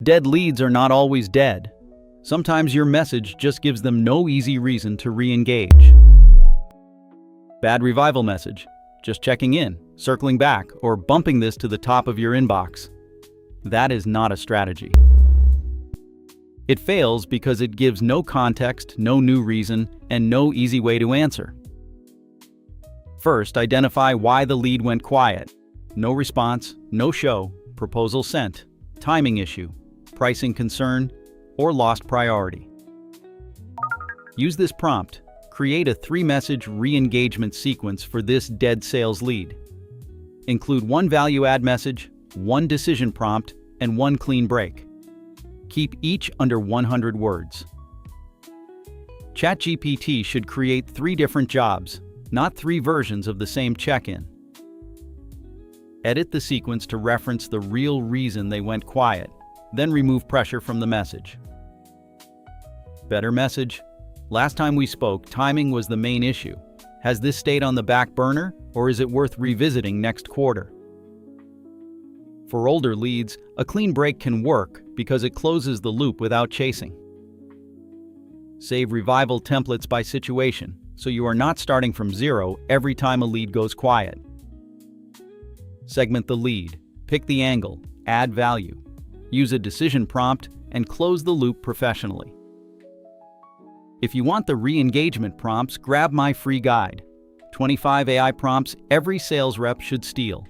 Dead leads are not always dead. Sometimes your message just gives them no easy reason to re-engage. Bad revival message. Just checking in, circling back, or bumping this to the top of your inbox. That is not a strategy. It fails because it gives no context, no new reason, and no easy way to answer. First, identify why the lead went quiet. No response, no show, proposal sent, timing issue, pricing concern, or lost priority. Use this prompt. Create a 3-message re-engagement sequence for this dead sales lead. Include 1 value-add message, 1 decision prompt, and 1 clean break. Keep each under 100 words. Chatgpt should create 3 different jobs, not 3 versions of the same check-in. Edit the sequence to reference the real reason they went quiet, then remove pressure from the message. Better message. Last time we spoke, timing was the main issue. Has this stayed on the back burner, or is it worth revisiting next quarter? For older leads, a clean break can work because it closes the loop without chasing. Save revival templates by situation, so you are not starting from zero every time a lead goes quiet. Segment the lead, pick the angle, add value. Use a decision prompt, and close the loop professionally. If you want the re-engagement prompts, grab my free guide. 25 AI prompts every sales rep should steal.